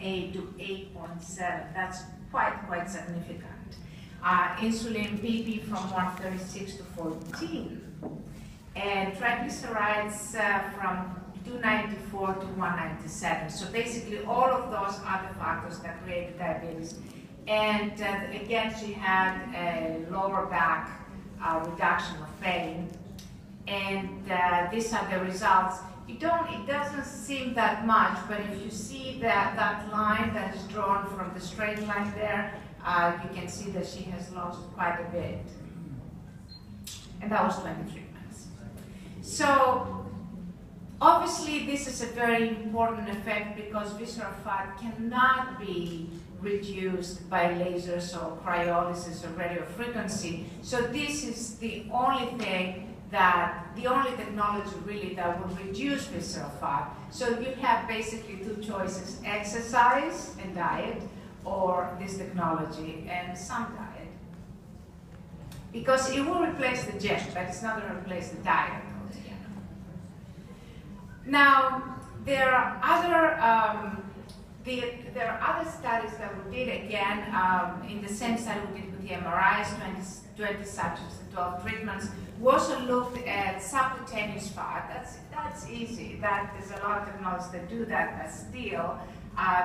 8.8 to 8.7. That's quite significant. Insulin BP from 136 to 14. And triglycerides from 294 to 197. So basically all of those are the factors that create diabetes. And again, she had a lower back reduction of pain. And these are the results. It doesn't seem that much, but if you see that line that is drawn from the straight line there, you can see that she has lost quite a bit. And that was 23 months. So obviously this is a very important effect because visceral fat cannot be reduced by lasers or cryolysis or radiofrequency. So this is the only technology really that will reduce visceral fat. So you have basically two choices, exercise and diet, or this technology and some diet. Because it will replace the gym, but it's not going to replace the diet altogether. Now, there are other studies that we did again in the same study we did with the MRIs, 20 subjects and 12 treatments. We also looked at subcutaneous fat. That's easy. There's a lot of technologies that do that, but still,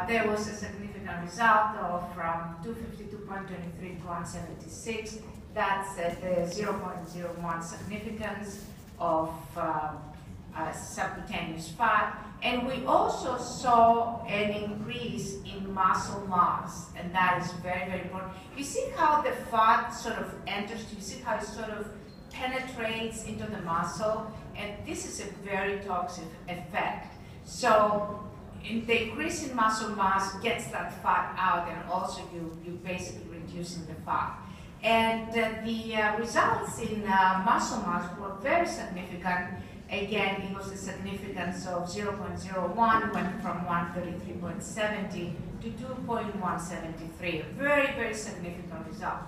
there was a significant result of from 252.23 to 176. That's the 0.01 significance of subcutaneous fat. And we also saw an increase in muscle mass, and that is very, very important. You see how the fat sort of enters, you see how it sort of penetrates into the muscle, and this is a very toxic effect. So the increase in muscle mass gets that fat out, and also you basically reducing the fat. And the results in muscle mass were very significant. Again, it was a significance of 0.01, went from 133.70 to 2.173. Very, very significant result.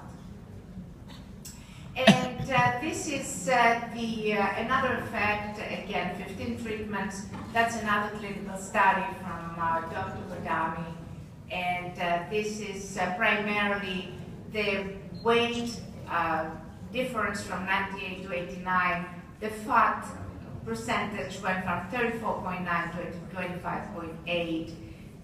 And this is another effect, again, 15 treatments. That's another clinical study from Dr. Badami. And this is primarily the weight difference from 98 to 89. The fat percentage went from 34.9 to 25.8.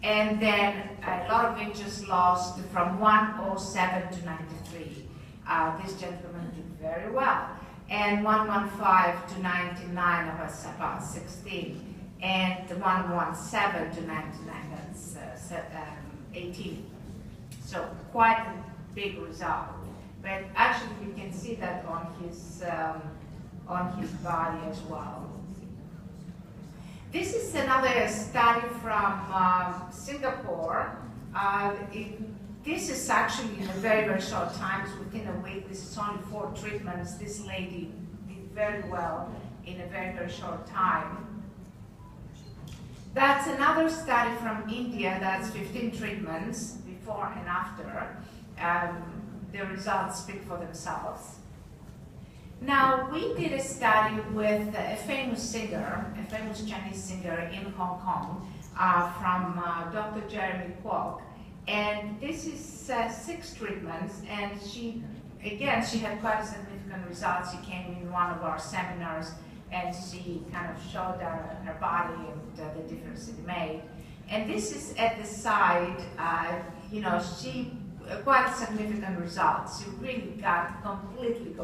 And then a lot of inches lost from 107 to 93. This gentleman did very well. And 115 to 99 was about 16. And 117 to 99, that's 18. So quite a big result. But actually you can see that on his body as well. This is another study from Singapore. This is actually in a very, very short time, so within a week. This is only 4 treatments. This lady did very well in a very, very short time. That's another study from India. That's 15 treatments, before and after. The results speak for themselves. Now, we did a study with a famous singer, a famous Chinese singer in Hong Kong, from Dr. Gerry Pollock. And this is 6 treatments, and she had quite significant results. She came in one of our seminars, and she kind of showed her body and the difference it made. And this is at the side, she quite significant results. She really got completely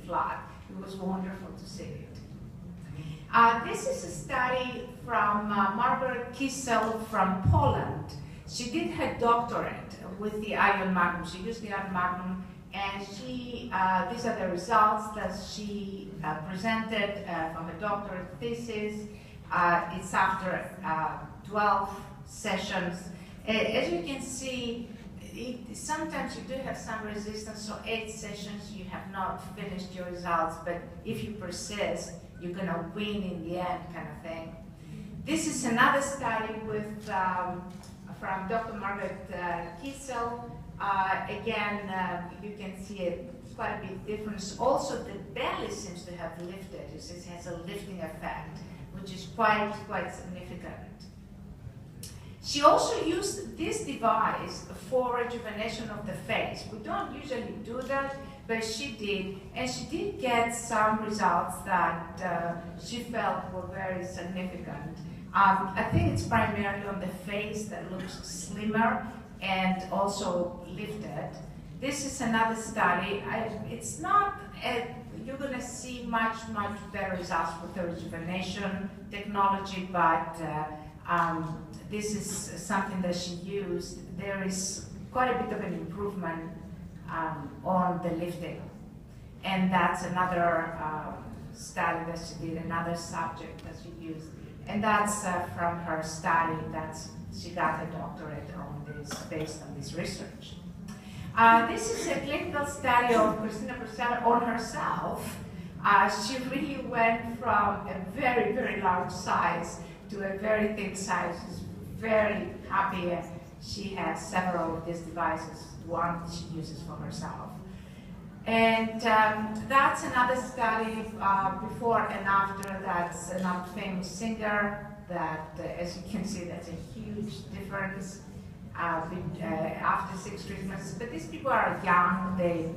flat. It was wonderful to see it. This is a study from Margaret Kissel from Poland. She did her doctorate with the iron magnum. She used the iron magnum, and these are the results that she presented from her doctorate thesis. It's after 12 sessions. As you can see, sometimes you do have some resistance, so 8 sessions you have not finished your results, but if you persist, you're going to win in the end, kind of thing. This is another study with from Dr. Margaret Kissel. Again, you can see quite a big difference. Also, the belly seems to have lifted. It has a lifting effect, which is quite significant. She also used this device for rejuvenation of the face. We don't usually do that, but she did, and she did get some results that she felt were very significant. I think it's primarily on the face that looks slimmer and also lifted. This is another study. It's not, you're going to see much better results with the rejuvenation technology, but this is something that she used. There is quite a bit of an improvement on the lifting. And that's another study that she did, another subject that she used. And that's from her study that she got a doctorate on this, based on this research. This is a clinical study of Christina Preciado on herself. She really went from a very large size to a very thin size. She's very happy. She has several of these devices, one she uses for herself. And that's another study before and after. That's another famous singer that, as you can see, that's a huge difference after 6 treatments. But these people are young. They,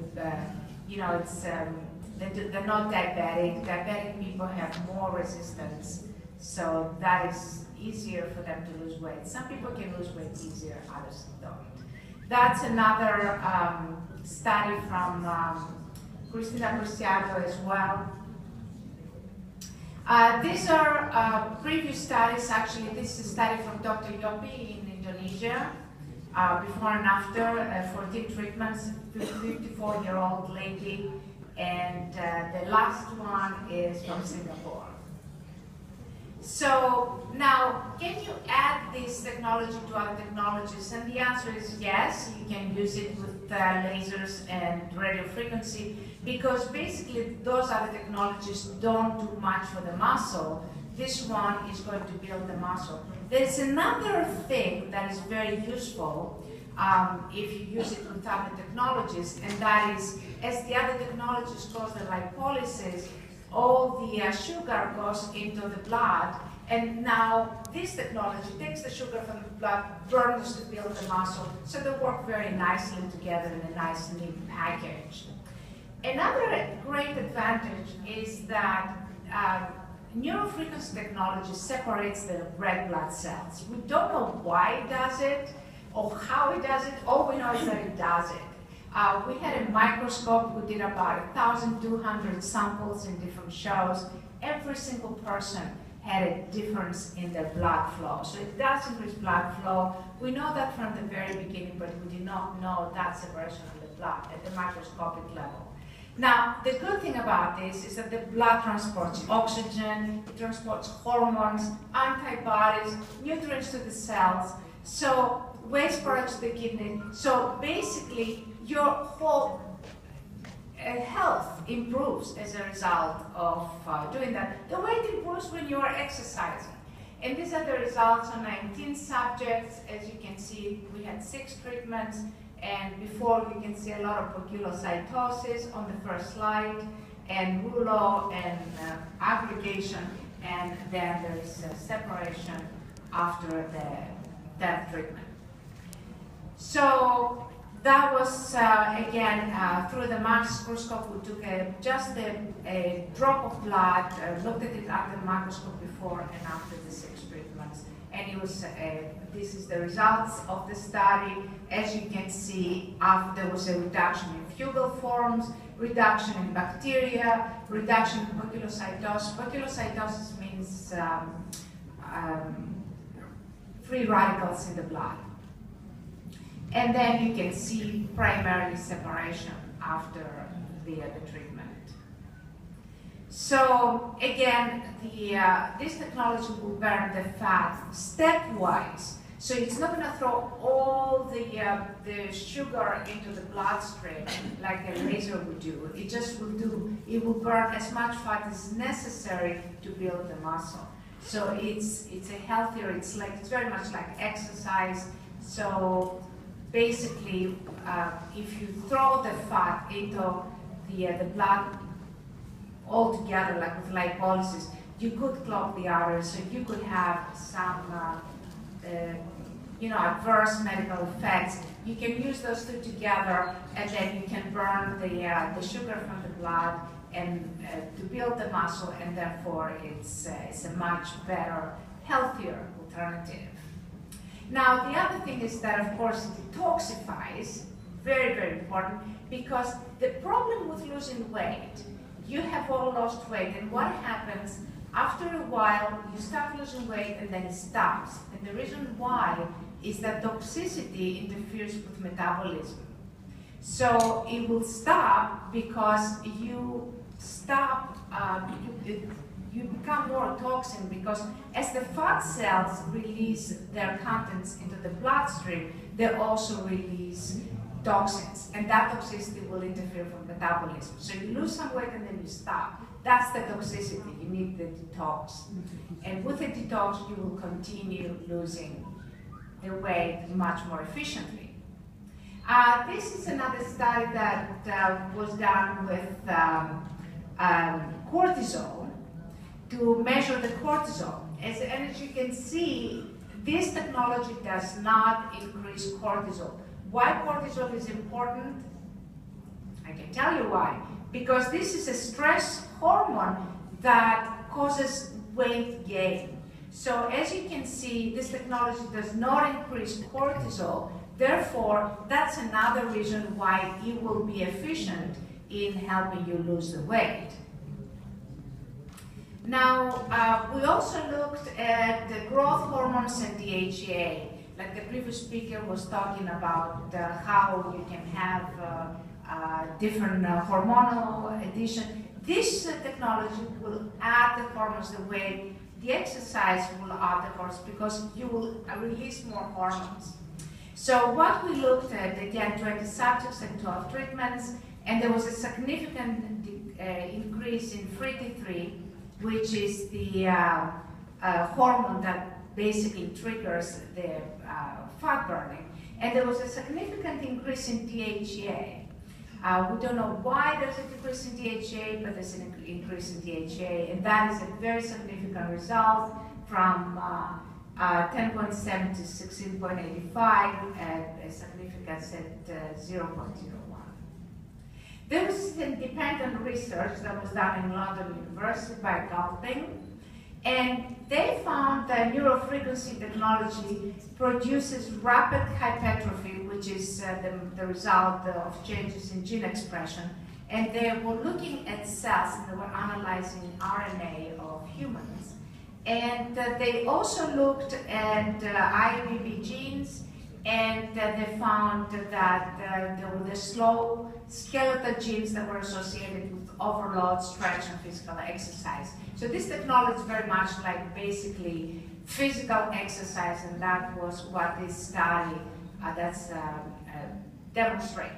you know, it's they're not diabetic. Diabetic people have more resistance, so that is easier for them to lose weight. Some people can lose weight easier, others don't. That's another study from Christina Preciado as well. These are previous studies. Actually, this is a study from Dr. Yopi in Indonesia, before and after 14 treatments, 54-year-old lady, and the last one is from Singapore. So now, can you add this technology to other technologies? And the answer is yes, you can use it with lasers and radiofrequency, because basically those other technologies don't do much for the muscle. This one is going to build the muscle. There's another thing that is very useful if you use it with other technologies, and that is, as the other technologies cause the lipolysis, all the sugar goes into the blood, and now this technology takes the sugar from the blood, burns to build the muscle, so they work very nicely together in a nice, neat package. Another great advantage is that neurofrequency technology separates the red blood cells. We don't know why it does it, or how it does it. All we know is that it does it. We had a microscope. We did about 1,200 samples in different shows. Every single person had a difference in their blood flow. So it does increase blood flow. We know that from the very beginning, but we did not know that separation of the blood at the microscopic level. Now, the good thing about this is that the blood transports oxygen, it transports hormones, antibodies, nutrients to the cells, so waste products to the kidney. So basically, your whole health improves as a result of doing that. The weight improves when you are exercising. And these are the results on 19 subjects. As you can see, we had 6 treatments. And before, you can see a lot of poikilocytosis on the first slide, and rouleau and aggregation, and then there is a separation after the 10th treatment. So that was, again, through the microscope, we took just a drop of blood, looked at it under the microscope before and after the 6 treatments. And it was, this is the results of the study. As you can see, there was a reduction in fungal forms, reduction in bacteria, reduction in poikilocytosis. Poikilocytosis means free radicals in the blood. And then you can see primarily separation after the treatment. So again, this technology will burn the fat stepwise. So it's not going to throw all the sugar into the bloodstream like a laser would do. It just will do, it will burn as much fat as necessary to build the muscle. So it's a healthier, it's very much like exercise. So basically, if you throw the fat into the blood all together, like with lipolysis, you could clog the arteries, so you could have some adverse medical effects, you can use those two together, and then you can burn the sugar from the blood and to build the muscle, and therefore it's a much better, healthier alternative. Now, the other thing is that, of course, it detoxifies, very, very important, because the problem with losing weight, you have all lost weight, and what happens, after a while, you start losing weight and then it stops. And the reason why is that toxicity interferes with metabolism. So it will stop because you stop, you become more toxin, because as the fat cells release their contents into the bloodstream, they also release toxins, and that toxicity will interfere with metabolism. So you lose some weight and then you stop. That's the toxicity. You need the detox. And with the detox, you will continue losing the weight much more efficiently. This is another study that was done with cortisol, to measure the cortisol. And as you can see, this technology does not increase cortisol. Why cortisol is important? I can tell you why. Because this is a stress hormone that causes weight gain. So as you can see, this technology does not increase cortisol. Therefore, that's another reason why it will be efficient in helping you lose the weight. Now, we also looked at the growth hormones and DHEA. Like the previous speaker was talking about how you can have different hormonal addition. This technology will add the hormones the way the exercise will add the hormones, because you will release more hormones. So what we looked at, again, 20 subjects and 12 treatments, and there was a significant increase in free T3, which is the hormone that basically triggers the fat burning. And there was a significant increase in DHEA. We don't know why there's a decrease in DHEA, but there's an increase in DHEA, and that is a very significant result from 10.7 to 16.85, at a significance at 0.01. There was independent research that was done in London University by Galpin, and they found that neurofrequency technology produces rapid hypertrophy, which is the result of changes in gene expression. And they were looking at cells, and they were analyzing RNA of humans. And they also looked at IBB genes, and they found that there were the slow skeletal genes that were associated with overload, stretch, and physical exercise. So this technology is very much like basically physical exercise, and that was what this study demonstrated.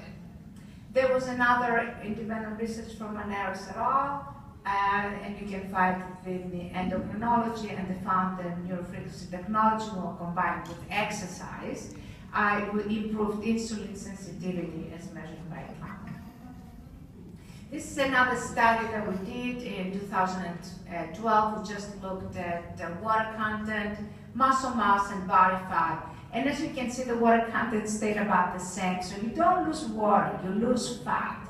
There was another independent research from Maneras et al., and you can find it in the endocrinology, and they found that neurofrequency technology, when combined with exercise, improved insulin sensitivity as measured by a clock. This is another study that we did in 2012. We just looked at water content, muscle mass, and body fat. And as you can see, the water content stayed about the same. So you don't lose water, you lose fat.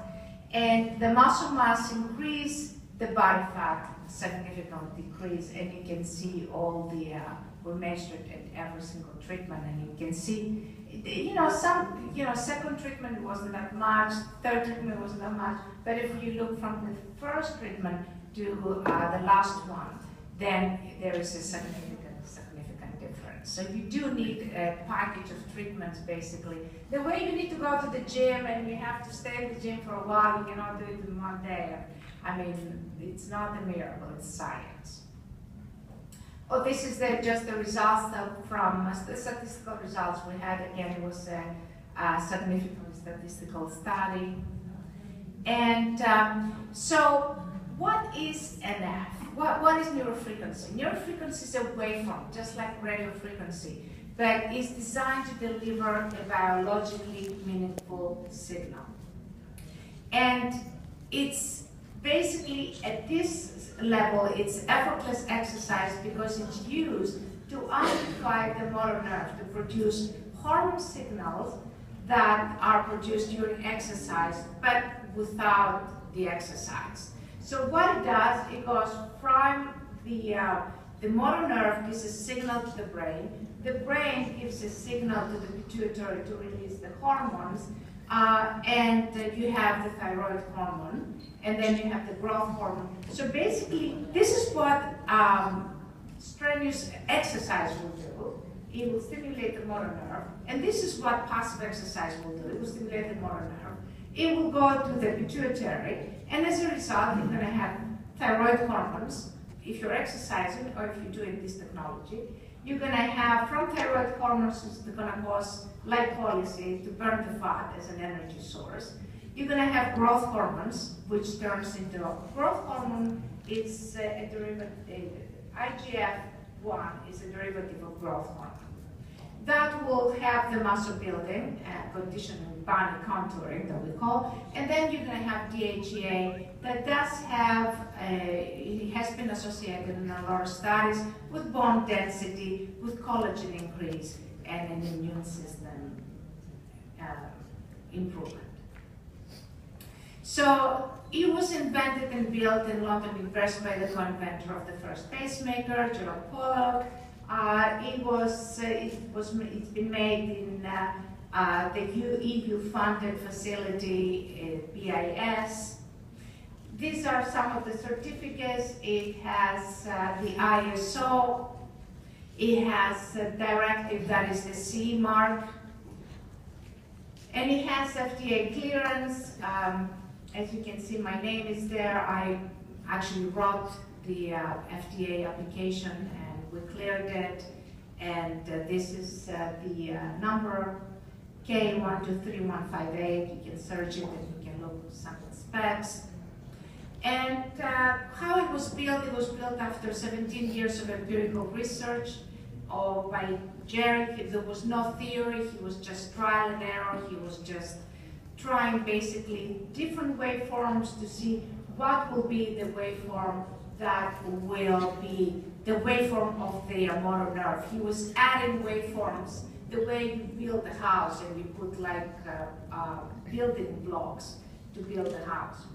And the muscle mass increased, the body fat significantly decreased. And you can see all the, we measured at every single treatment, and you can see, second treatment wasn't that much, third treatment wasn't that much, but if you look from the first treatment to the last one, then there is a significant difference. So you do need a package of treatments, basically. The way you need to go to the gym and you have to stay in the gym for a while, you cannot do it in one day. I mean, it's not a miracle, it's science. Oh, this is just the results from the statistical results we had. Again, it was a significant statistical study. And so what is NF? What is neurofrequency? Neurofrequency is a waveform, just like radiofrequency, but it's designed to deliver a biologically meaningful signal. And it's basically, at this level, it's effortless exercise because it's used to to amplify the motor nerve to produce hormone signals that are produced during exercise, but without the exercise. So what it does, it goes from the motor nerve gives a signal to the brain gives a signal to the pituitary to release the hormones, and you have the thyroid hormone, and then you have the growth hormone. So basically, this is what strenuous exercise will do. It will stimulate the motor nerve, and this is what passive exercise will do. It will stimulate the motor nerve. It will go to the pituitary, and as a result, you're going to have thyroid hormones. If you're exercising or if you're doing this technology, you're going to have from thyroid hormones, it's going to cause lipolysis to burn the fat as an energy source. You're going to have growth hormones, which turns into growth hormone. It's a derivative. IGF-1 is a derivative of growth hormone. That will have the muscle building, conditioning, body contouring that we call, and then you're going to have DHEA that does have, it has been associated in a lot of studies with bone density, with collagen increase, and an immune system improvement. So it was invented and built in London University by the co-inventor of the first pacemaker, Gerry Pollock. It's been made in the EU-funded facility, BIS. These are some of the certificates. It has the ISO. It has a directive that is the CE mark. And it has FDA clearance. As you can see, my name is there. I actually wrote the FDA application and we cleared it. And this is the number K123158. You can search it and you can look at some specs. And how it was built after 17 years of empirical research by Gerry. There was no theory, he was just trial and error. He was just trying basically different waveforms to see what will be the waveform that will be the waveform of the motor nerve. He was adding waveforms the way you build a house and you put like building blocks to build a house.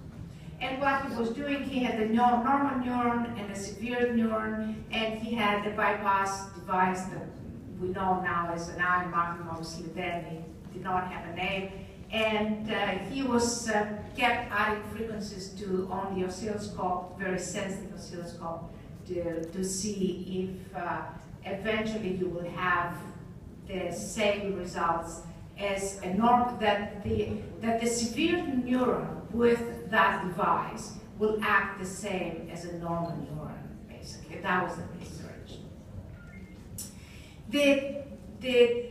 And what he was doing, he had the normal neuron and a severe neuron, and he had the bypass device that we know now as an iron magnet. Obviously then he did not have a name. And he was kept adding frequencies to on the oscilloscope, very sensitive oscilloscope, to see if eventually you will have the same results as a normal, that the severe neuron with that device will act the same as a normal neuron, basically. That was the research. The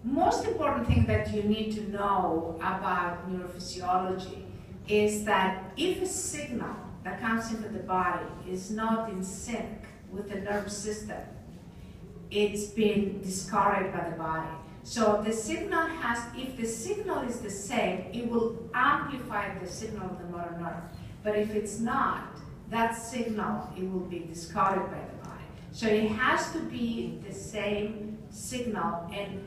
most important thing that you need to know about neurophysiology is that if a signal that comes into the body is not in sync with the nervous system, it's been discarded by the body. So the signal has, if the signal is the same, it will amplify the signal of the motor nerve. But if it's not, that signal, it will be discarded by the body. So it has to be the same signal, and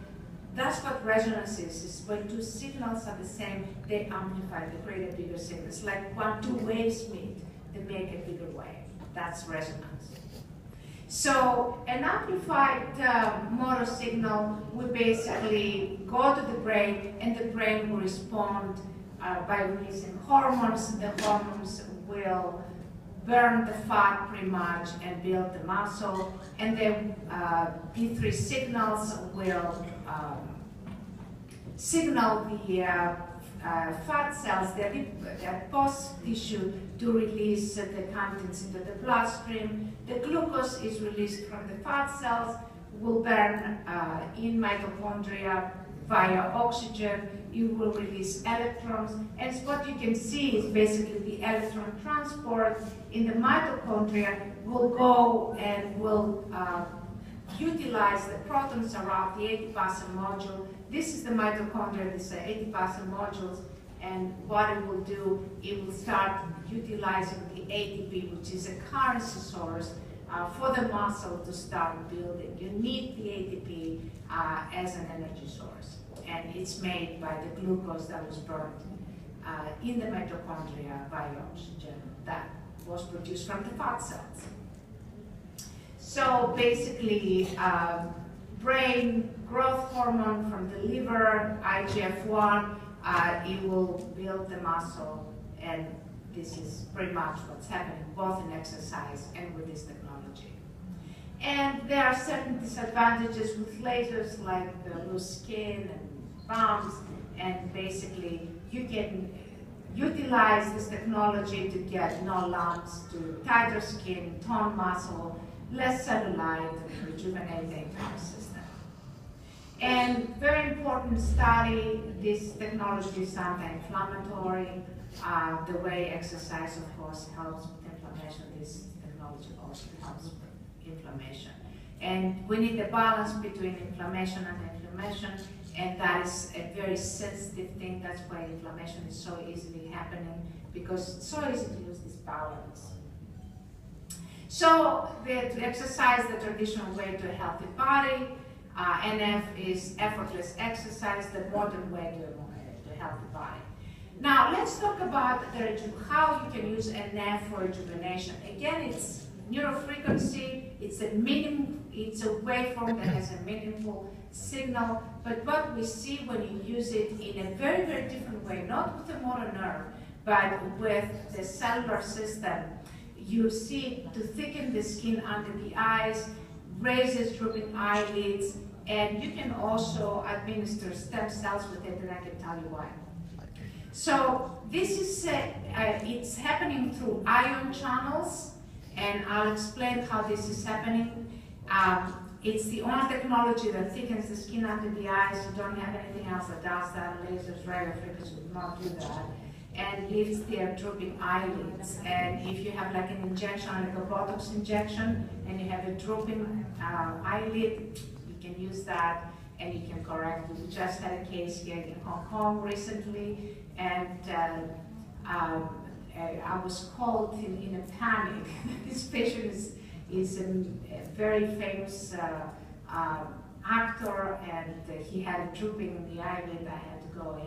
that's what resonance is when two signals are the same, they amplify, they create a bigger signal. It's like when two waves meet, they make a bigger wave. That's resonance. So an amplified motor signal will basically go to the brain, and the brain will respond by releasing hormones. The hormones will burn the fat pretty much and build the muscle, and then P3 signals will signal the fat cells, the adipose tissue, to release the contents into the bloodstream. The glucose is released from the fat cells, will burn in mitochondria via oxygen. You will release electrons, and what you can see is basically the electron transport in the mitochondria will go and will utilize the protons around the ATPase module. This is the mitochondria, these are ATPase modules, and what it will do, it will start utilizing the ATP, which is a currency source for the muscle to start building. You need the ATP as an energy source, and it's made by the glucose that was burned in the mitochondria by oxygen that was produced from the fat cells. So basically, brain growth hormone from the liver, IGF-1, it will build the muscle, and this is pretty much what's happening both in exercise and with this technology. And there are certain disadvantages with lasers, like the loose skin and bumps, and basically you can utilize this technology to get no lumps, to tighter skin, tone muscle, less cellulite, and rejuvenate the entire system. And very important study, this technology is anti-inflammatory. The way exercise, of course, helps with inflammation, this technology also helps with inflammation. And we need a balance between inflammation and inflammation, and that is a very sensitive thing. That's why inflammation is so easily happening, because it's so easy to lose this balance. So to exercise the traditional way to a healthy body, NF is effortless exercise, the modern way to a healthy body. Now let's talk about how you can use NF for rejuvenation. Again, it's neurofrequency, it's a waveform that has a meaningful signal, but what we see when you use it in a very, very different way, not with the motor nerve, but with the cellular system, you see to thicken the skin under the eyes, raises drooping eyelids, and you can also administer stem cells with it, and I can tell you why. So this is, it's happening through ion channels, and I'll explain how this is happening. It's the only technology that thickens the skin under the eyes. You don't have anything else that does that. Lasers, radiofrequency would not do that. And lifts their drooping eyelids. And if you have like an injection, like a Botox injection, and you have a drooping eyelid, you can use that and you can correct it. We just had a case here in Hong Kong recently, and I was called in a panic. This patient is a very famous actor, and he had a drooping in the eyelid. I had to go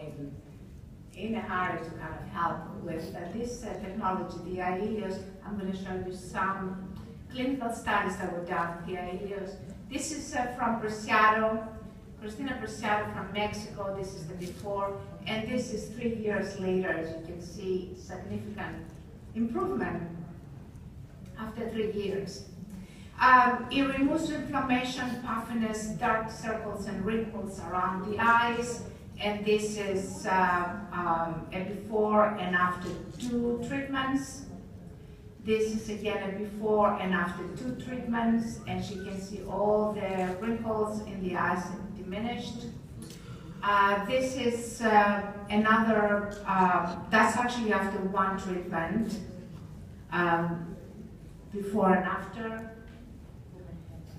in a hurry to kind of help with this technology, the IELIOS. I'm going to show you some clinical studies that were done with the IELIOS. This is from Cristina Preciado from Mexico. This is the before, and this is 3 years later. As you can see, significant improvement after 3 years. It removes inflammation, puffiness, dark circles, and wrinkles around the eyes. And this is a before and after 2 treatments. This is again a before and after 2 treatments, and she can see all the wrinkles in the eyes diminished. This is another, that's actually after 1 treatment, before and after.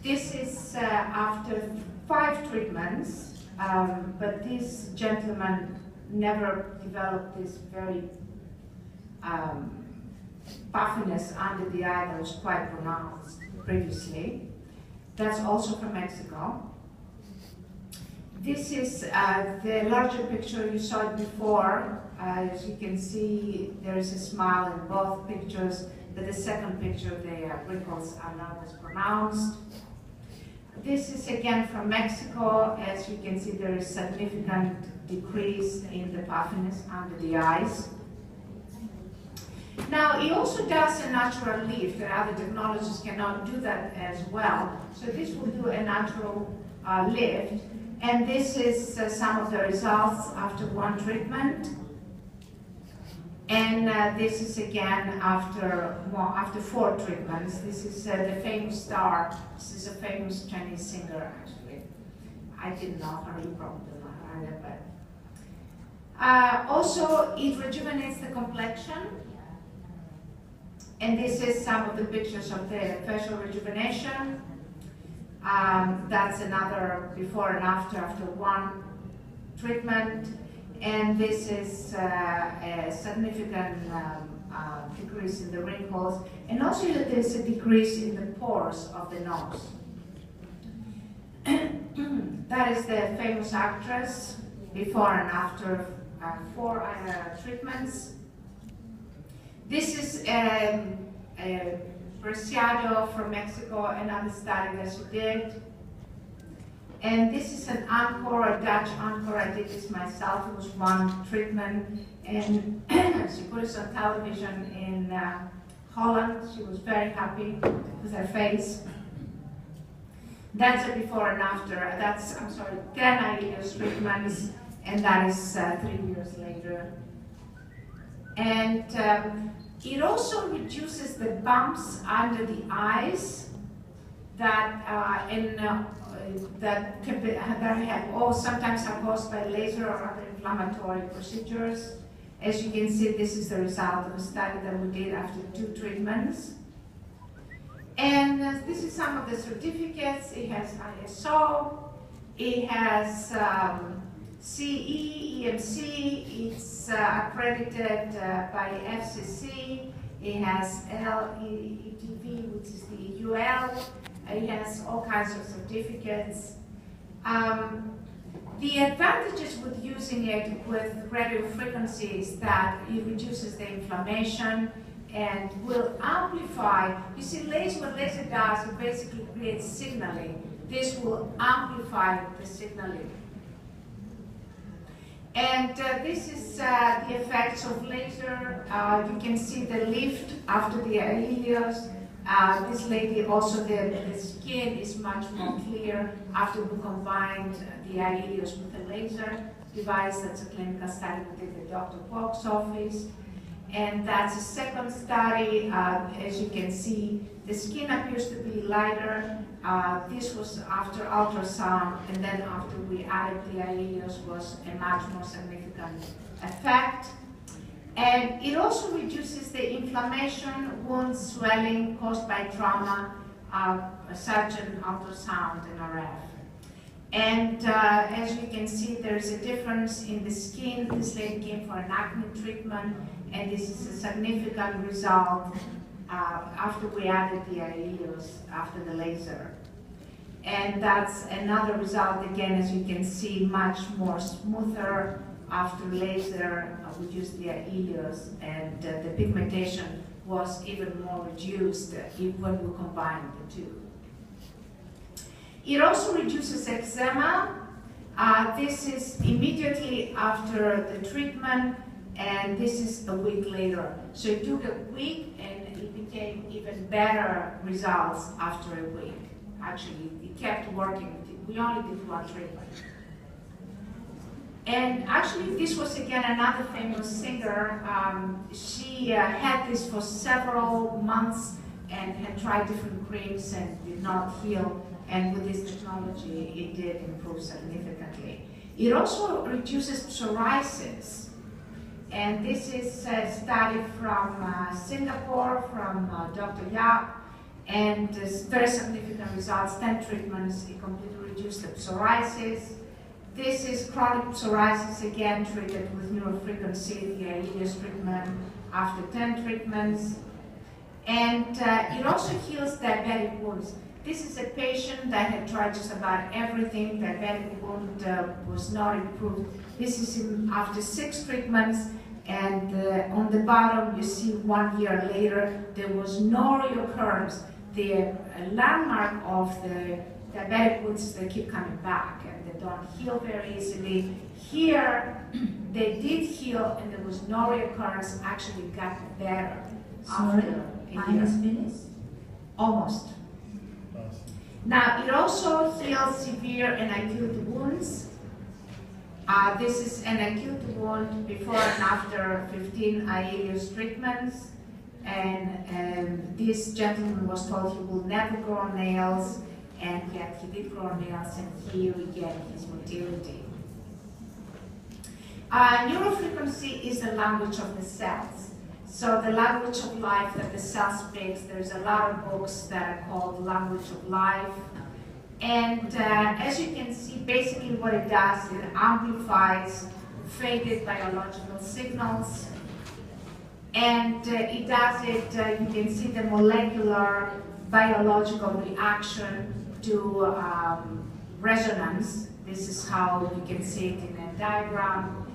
This is after 5 treatments. But this gentleman never developed this very puffiness under the eye that was quite pronounced previously. That's also from Mexico. This is the larger picture. You saw it before. As you can see, there is a smile in both pictures, but the second picture, the wrinkles are not as pronounced. This is again from Mexico. As you can see, there is significant decrease in the puffiness under the eyes. Now, it also does a natural lift, and other technologies cannot do that as well. So this will do a natural lift, and this is some of the results after 1 treatment. And this is again after 4 treatments. This is the famous star. This is a famous Chinese singer, actually. I didn't know her, you probably not either, but also it rejuvenates the complexion. And this is some of the pictures of the facial rejuvenation. That's another before and after 1 treatment. And this is a significant decrease in the wrinkles, and also there's a decrease in the pores of the nose. That is the famous actress before and after 4 treatments. This is Preciado from Mexico, another study that she did. And this is an encore, a Dutch encore. I did this myself. It was 1 treatment. And she put us on television in Holland. She was very happy with her face. That's a before and after. That's, 10 IELTS treatments, and that is 3 years later. And it also reduces the bumps under the eyes that sometimes are caused by laser or other inflammatory procedures. As you can see, this is the result of a study that we did after 2 treatments. And this is some of the certificates. It has ISO, it has CE, EMC, it's accredited by FCC, it has LETV, which is the UL, it has all kinds of certificates. The advantages with using it with radiofrequency is that it reduces the inflammation and will amplify. You see, what laser does, it basically creates signaling. This will amplify the signaling. And this is the effects of laser. You can see the lift after the IELTS. This lady also, the skin is much more clear after we combined the IELTS with the laser device. That's a clinical study we did at Dr. Pollock's office. And that's a second study. As you can see, the skin appears to be lighter. This was after ultrasound, and then after we added the IELTS was a much more significant effect. And it also reduces the inflammation, wounds, swelling caused by trauma, such as ultrasound and RF. And as you can see, there's a difference in the skin. This lady came for an acne treatment, and this is a significant result after we added the IELTS after the laser. And that's another result, again, as you can see, much more smoother after laser. We used the IELTS, and the pigmentation was even more reduced when we combined the 2. It also reduces eczema. This is immediately after the treatment, and this is a week later. So it took a week, and it became even better results after a week. Actually, it kept working. We only did 1 treatment. And actually, this was again another famous singer. She had this for several months and had tried different creams and did not heal. And with this technology, it did improve significantly. It also reduces psoriasis. And this is a study from Singapore, from Dr. Yap. And very significant results, 10 treatments, it completely reduced the psoriasis. This is chronic psoriasis, again, treated with neurofrequency, the IELTS treatment, after 10 treatments. And it also heals diabetic wounds. This is a patient that had tried just about everything. Diabetic wound was not improved. This is after 6 treatments. And on the bottom, you see 1 year later, there was no reoccurrence. The landmark of the diabetic wounds, they keep coming back, and they don't heal very easily. Here, they did heal, and there was no reoccurrence, actually got better. Sorry, time is finished? Almost. Now, it also heals severe and acute wounds. This is an acute wound before and after 15 IELTS treatments. And this gentleman was told he will never grow nails, and yet he did grow nails, and here we get his motility. Neurofrequency is the language of the cells. So the language of life that the cell speaks, there's a lot of books that are called Language of Life. And as you can see, basically what it does, it amplifies faded biological signals. And it does it, you can see the molecular biological reaction to resonance. This is how you can see it in a diagram.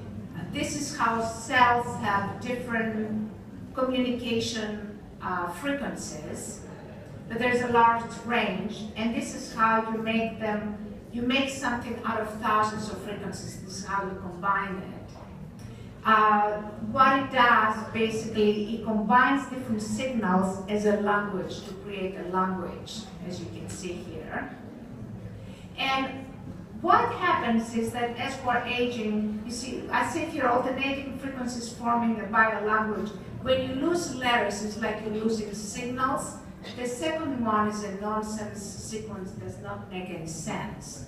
This is how cells have different communication frequencies, but there's a large range, and this is how you make them. You make something out of thousands of frequencies. This is how you combine it. What it does, basically, it combines different signals as a language to create a language, as you can see here. And what happens is that as we're aging, you see, I see here alternating frequencies forming a biolanguage. When you lose letters, it's like you're losing signals. The second one is a nonsense sequence, does not make any sense.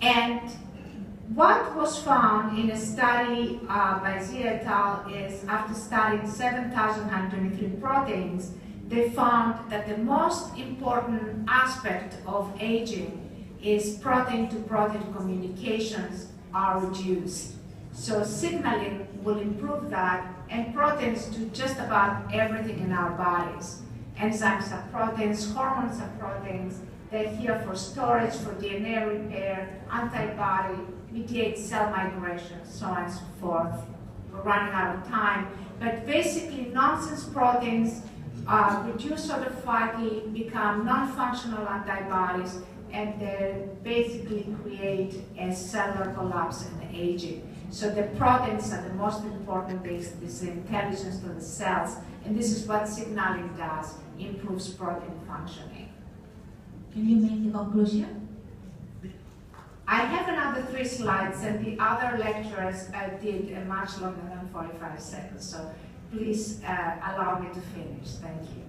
And what was found in a study by Xanya et al. Is after studying 7,123 proteins, they found that the most important aspect of aging is protein-to-protein communications are reduced. So signaling will improve that, and proteins do just about everything in our bodies. Enzymes are proteins, hormones are proteins. They're here for storage, for DNA repair, antibody, mediate cell migration, so on and so forth. We're running out of time. But basically, nonsense proteins reduce autophagy, become non-functional antibodies, and they basically create a cellular collapse and aging. So the proteins are the most important base, this intelligence to the cells, and this is what signaling does, improves protein functioning. Can you make a conclusion? I have another 3 slides, and the other lecturers did a much longer than 45 seconds, so please allow me to finish. Thank you.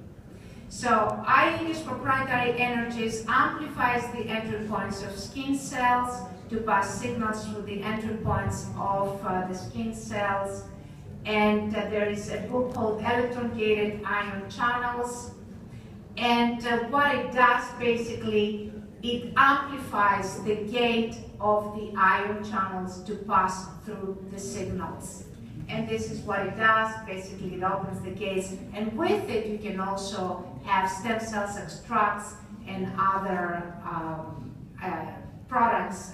So I use proprietary energies, amplifies the entry points of skin cells to pass signals through the entry points of the skin cells. And there is a book called Electron-Gated Ion Channels. And what it does basically, it amplifies the gate of the ion channels to pass through the signals. And this is what it does. Basically, it opens the gates. And with it, you can also have stem cells extracts and other products.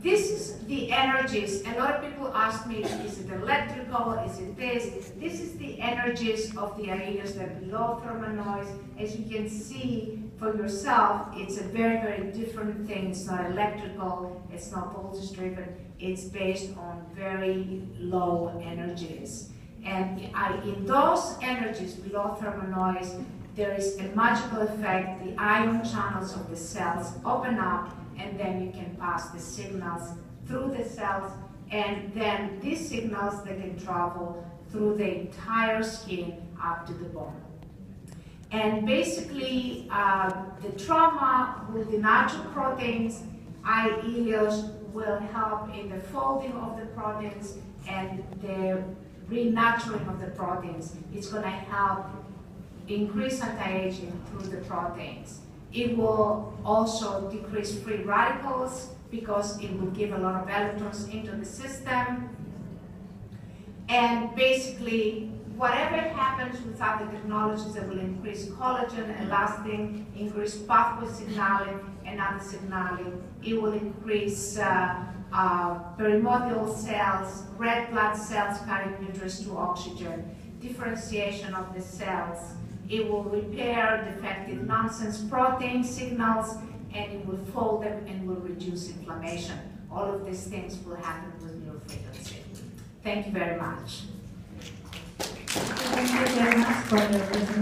This is the energies. A lot of people ask me, is it electrical? Is it this? This is the energies of the areas that are below thermal noise. As you can see for yourself, it's a very, very different thing. It's not electrical. It's not voltage driven. It's based on very low energies. And in those energies below thermal noise, there is a magical effect. The ion channels of the cells open up, and then you can pass the signals through the cells, and then these signals, they can travel through the entire skin up to the bone. And basically, the trauma with the natural proteins, iELIOS, will help in the folding of the proteins and the renaturing of the proteins. It's going to help increase anti-aging through the proteins. It will also decrease free radicals because it will give a lot of electrons into the system. And basically, whatever happens without the technologies that will increase collagen, elastin, increase pathway signaling, and other signaling, it will increase perimordial cells, red blood cells carrying nutrients to oxygen, differentiation of the cells. It will repair defective nonsense protein signals, and it will fold them and will reduce inflammation. All of these things will happen with neurofrequency. Thank you very much. Thank you very much for your presentation.